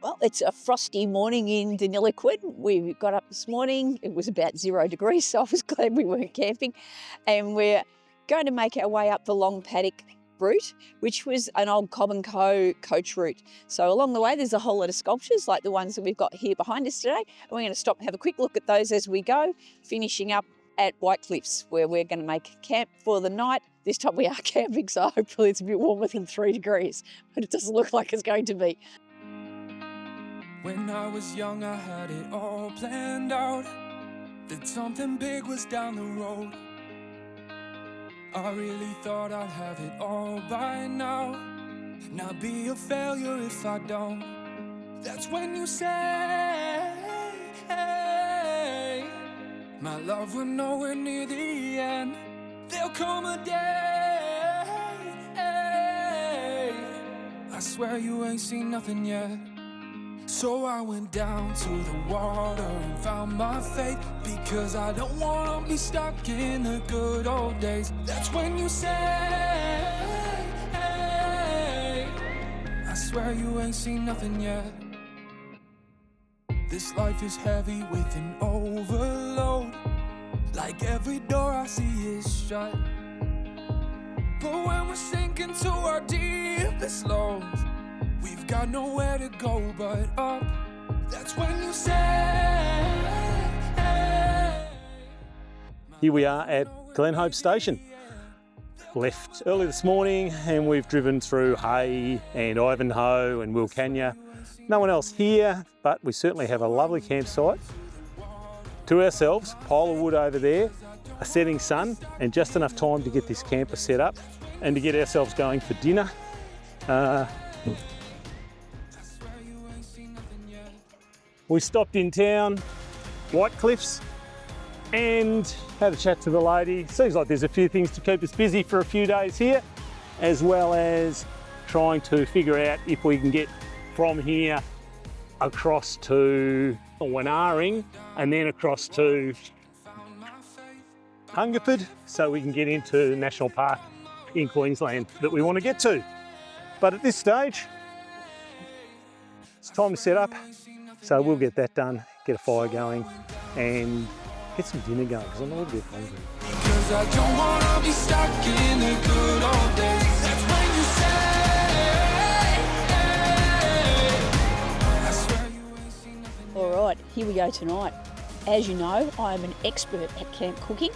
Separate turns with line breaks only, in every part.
Well, it's a frosty morning in Deniliquin. We got up this morning, it was about 0 degrees, so I was glad we weren't camping. And we're going to make our way up the Long Paddock Route, which was an old Cobb & Co coach route. So along the way, there's a whole lot of sculptures like the ones that we've got here behind us today. And we're going to stop and have a quick look at those as we go, finishing up at White Cliffs, where we're going to make camp for the night. This time we are camping, so hopefully it's a bit warmer than 3 degrees, but it doesn't look like it's going to be.
When I was young, I had it all planned out, that something big was down the road. I really thought I'd have it all by now, not be a failure if I don't. That's when you say, hey, my love, we're nowhere near the end. There'll come a day, I swear you ain't seen nothing yet. So I went down to the water and found my faith, because I don't wanna be stuck in the good old days. That's when you say, hey, I swear you ain't seen nothing yet. This life is heavy with an overload, like every door I see is shut. But when we're sinking to our deepest lows, we've got nowhere to go but up. That's when you say,
Here we are at Glenhope Station. Left early this morning and we've driven through Hay and Ivanhoe and Wilcannia. No one else here, but we certainly have a lovely campsite to ourselves, pile of wood over there, a setting sun, and just enough time to get this camper set up and to get ourselves going for dinner. We stopped in town, White Cliffs, and had a chat to the lady. Seems like there's a few things to keep us busy for a few days here, as well as trying to figure out if we can get from here across to Wanaring and then across to Hungerford, so we can get into the National Park in Queensland that we want to get to. But at this stage, it's time to set up. So we'll get that done, get a fire going, and get some dinner going, because I'm a little bit hungry.
because I don't wanna be stuck in the good old days. That's when you say, I swear you ain't seen nothing yet.
All right, here we go tonight. As you know, I am an expert at camp cooking.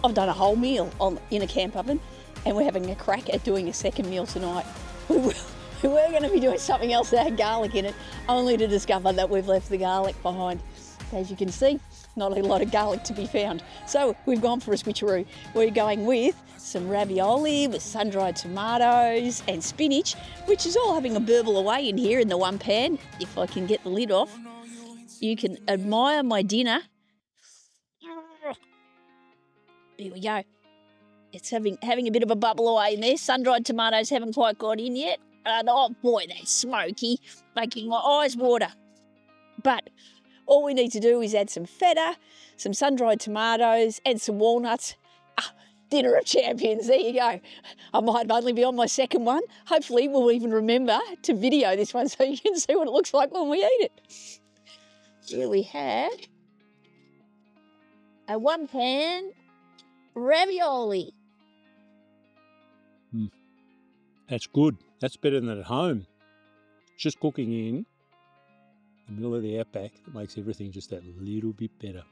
I've done a whole meal in a camp oven, and we're having a crack at doing a second meal tonight. We're going to be doing something else that had garlic in it, only to discover that we've left the garlic behind. As you can see, not a lot of garlic to be found. So we've gone for a switcheroo. We're going with some ravioli with sun-dried tomatoes and spinach, which is all having a burble away in here in the one pan. If I can get the lid off, you can admire my dinner. Here we go. It's having a bit of a bubble away in there. Sun-dried tomatoes haven't quite got in yet. And oh boy, that's smoky, making my eyes water. But all we need to do is add some feta, some sun-dried tomatoes and some walnuts. Dinner of champions, there you go. I might only be on my second one. Hopefully we'll even remember to video this one so you can see what it looks like when we eat it. Here we have a one-pan ravioli.
That's good. That's better than at home. It's just cooking in the middle of the Outback that makes everything just that little bit better.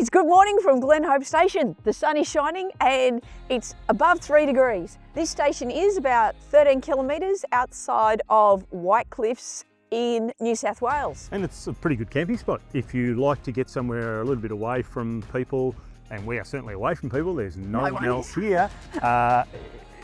It's good morning from Glenhope Station. The sun is shining and it's above 3 degrees. This station is about 13 kilometres outside of White Cliffs in New South Wales.
And it's a pretty good camping spot. If you like to get somewhere a little bit away from people, and we are certainly away from people, there's no one else here.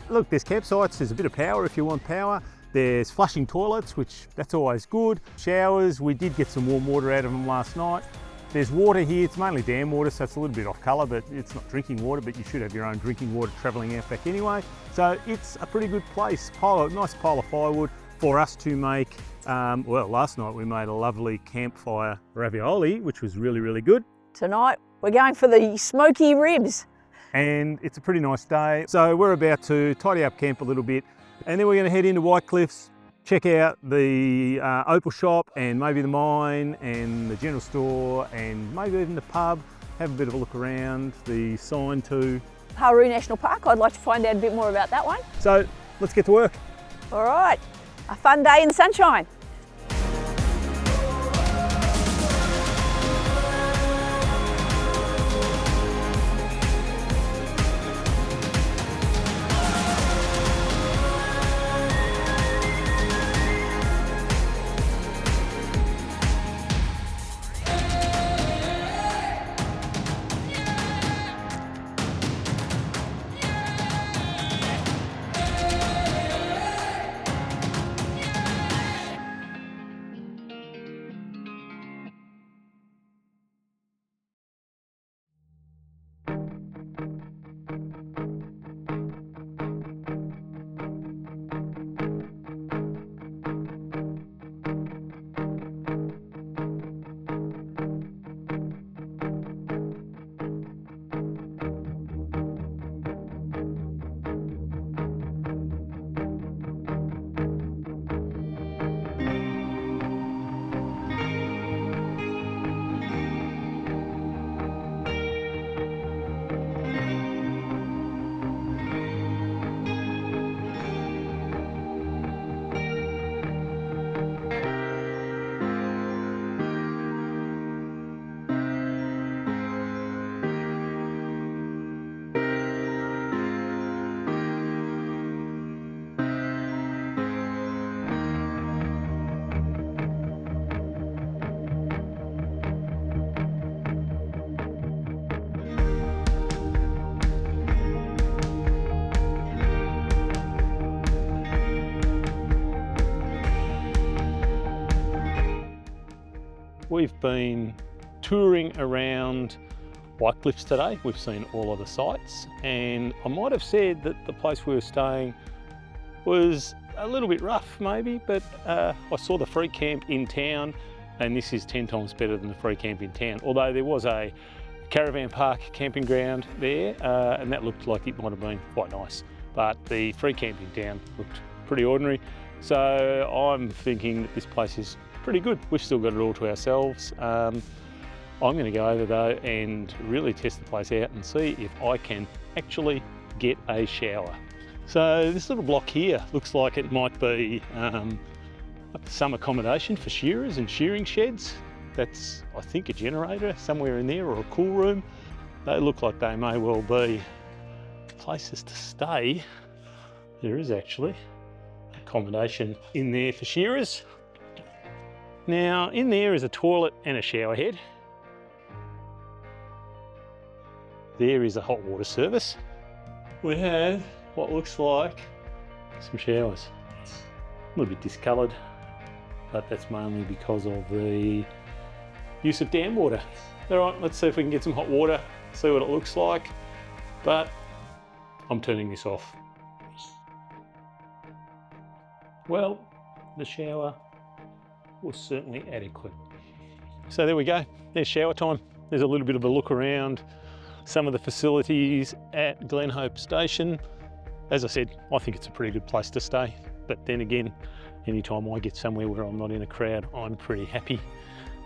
Look, there's campsites, there's a bit of power if you want power. There's flushing toilets, which that's always good. Showers, we did get some warm water out of them last night. There's water here, it's mainly dam water, so it's a little bit off colour, but it's not drinking water, but you should have your own drinking water travelling Outback anyway. So it's a pretty good place. Nice pile of firewood for us to make, well, last night we made a lovely campfire ravioli, which was really, really good.
Tonight, we're going for the smoky ribs.
And it's a pretty nice day. So we're about to tidy up camp a little bit, and then we're going to head into White Cliffs, check out the opal shop and maybe the mine and the general store and maybe even the pub, have a bit of a look around, the sign too.
Kangaroo National Park, I'd like to find out a bit more about that one.
So let's get to work.
All right, a fun day in the sunshine.
We've been touring around White Cliffs today. We've seen all of the sites, and I might have said that the place we were staying was a little bit rough maybe, but I saw the free camp in town, and this is 10 times better than the free camp in town. Although there was a caravan park camping ground there, and that looked like it might have been quite nice. But the free camp in town looked pretty ordinary. So I'm thinking that this place is pretty good. We've still got it all to ourselves. I'm going to go over though and really test the place out and see if I can actually get a shower. So this little block here looks like it might be some accommodation for shearers and shearing sheds. That's, I think, a generator somewhere in there, or a cool room. They look like they may well be places to stay. There is actually accommodation in there for shearers. Now, in there is a toilet and a shower head. There is a hot water service. We have what looks like some showers. A little bit discoloured, but that's mainly because of the use of dam water. All right, let's see if we can get some hot water, see what it looks like, but I'm turning this off. Well, the shower was certainly adequate. So there we go, there's shower time. There's a little bit of a look around some of the facilities at Glenhope Station. As I said, I think it's a pretty good place to stay, but then again, anytime I get somewhere where I'm not in a crowd, I'm pretty happy.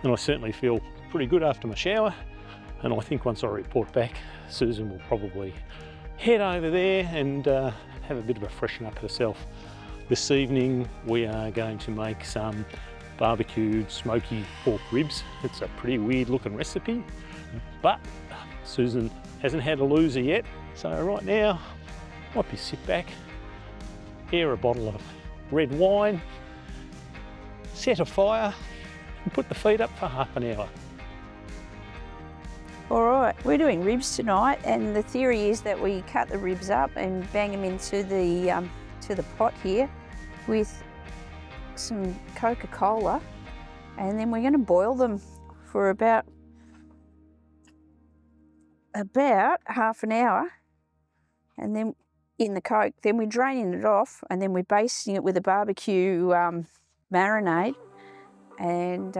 And I certainly feel pretty good after my shower. And I think once I report back, Susan will probably head over there and have a bit of a freshen up herself. This evening, we are going to make some barbecued smoky pork ribs. It's a pretty weird looking recipe, but Susan hasn't had a loser yet. So right now, might be sit back, air a bottle of red wine, set a fire and put the feet up for half an hour.
All right, we're doing ribs tonight, and the theory is that we cut the ribs up and bang them into the pot here with some Coca-Cola, and then we're going to boil them for about half an hour, and then in the Coke, then we're draining it off, and then we're basting it with a barbecue marinade, and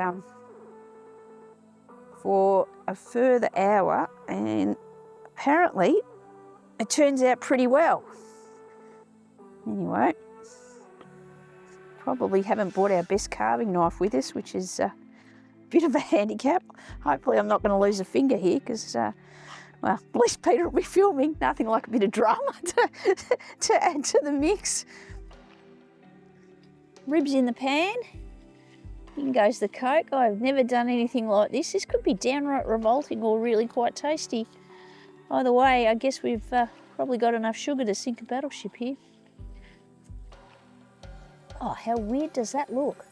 for a further hour, and apparently it turns out pretty well. Anyway, probably haven't brought our best carving knife with us, which is a bit of a handicap. Hopefully I'm not going to lose a finger here because, well, at least Peter will be filming. Nothing like a bit of drama to add to the mix. Ribs in the pan. In goes the Coke. I've never done anything like this. This could be downright revolting or really quite tasty. Either way, I guess we've probably got enough sugar to sink a battleship here. Oh, how weird does that look?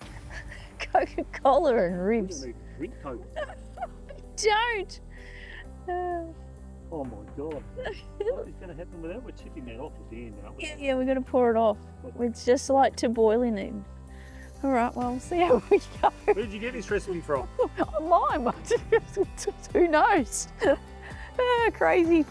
Coca-Cola and ribs.
Drink Coke.
Don't.
Oh my God. What is going to happen with that? We're tipping that off at the end, aren't we?
Yeah, we're going to pour it off. It's just like to boiling it. All right, well, we'll see how we go.
Where did you get this recipe from?
Online. Who knows? Crazy.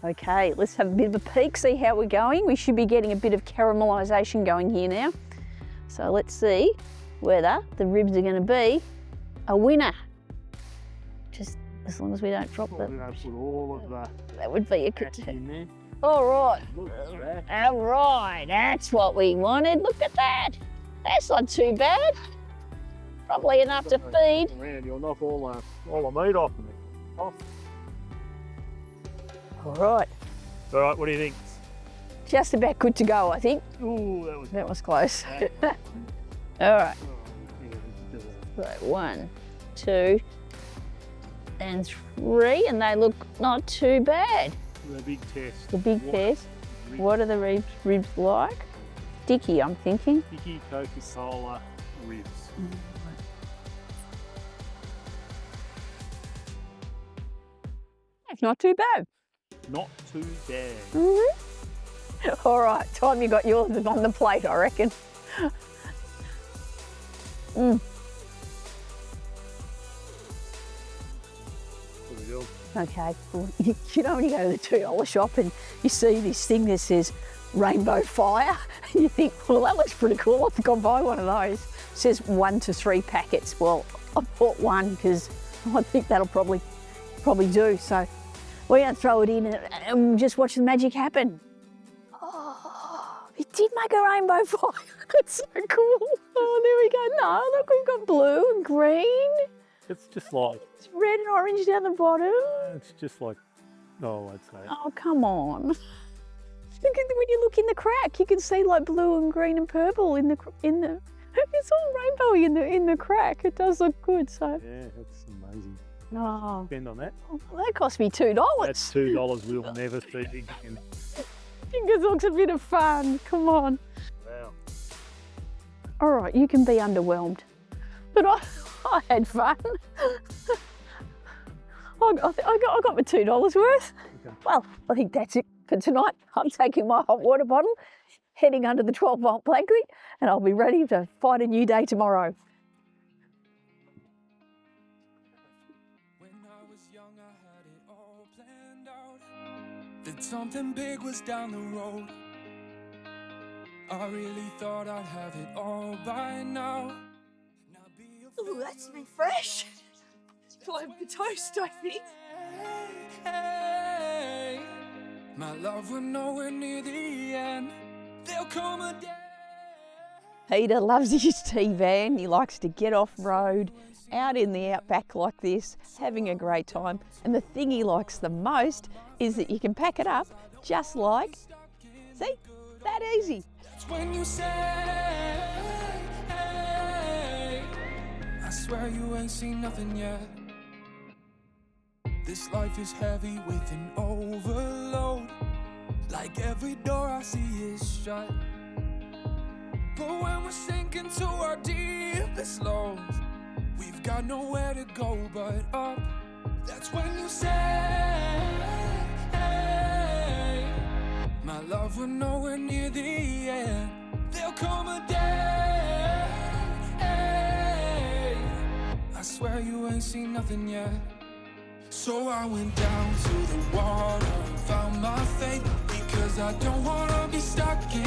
Okay, let's have a bit of a peek, see how we're going. We should be getting a bit of caramelisation going here now. So let's see whether the ribs are going to be a winner. Just as long as we don't drop them.
We don't put all of
That would be a
that in there.
All right.
Look at that.
All right, that's what we wanted. Look at that. That's not too bad. Probably enough to feed.
Around, you'll knock all the meat off me.
All right.
All right, what do you think?
Just about good to go, I think.
Ooh,
That was close. All right.
Oh,
So 1, 2, and 3, and they look not too bad.
the big test.
The big test.
Ribs.
What are the ribs like? Sticky, I'm thinking.
Sticky Coca-Cola ribs.
It's not too bad.
Not too bad.
All right, time you got yours on the plate, I reckon.
What do we do?
Okay, well, you know when you go to the $2 shop and you see this thing that says Rainbow Fire, you think, well, that looks pretty cool. I think I'll buy one of those. It says 1 to 3 packets. Well, I bought one because I think that'll probably do. So we're going to throw it in and just watch the magic happen. Oh, it did make a rainbow fire. It's so cool. Oh, there we go. No, look, we've got blue and green.
It's just like,
It's red and orange down the bottom.
it's just like, oh, I'd say.
Oh, come on. Look at when you look in the crack, you can see like blue and green and purple in the. It's all rainbowy in the crack. It does look good. So.
Yeah, that's amazing.
Oh,
Spend on that.
that cost me $2.
That's $2 we'll never see again.
I think it looks a bit of fun. Come on.
Wow.
All right, you can be underwhelmed, but I had fun. I got my $2 worth.
Okay.
Well, I think that's it for tonight. I'm taking my hot water bottle, heading under the 12-volt blanket, and I'll be ready to fight a new day tomorrow.
When I was young, I had it all planned out. That something big was down the road. I really thought I'd have it all by now.
Ooh, that's been fresh. It's like the toast, I think.
Hey, My love, we're nowhere near the end. There'll come a day.
Peter loves his Tvan. He likes to get off road, out in the outback like this, having a great time. And the thing he likes the most is that you can pack it up just like, see, that easy.
That's when you say, I swear you ain't seen nothing yet. This life is heavy with an overload. Like every door I see is shut. But when we're sinking to our deepest lows, we've got nowhere to go but up. That's when you say, my love, we're nowhere near the end. There'll come a day, I swear you ain't seen nothing yet. So I went down to the water and found my faith, because I don't wanna be stuck in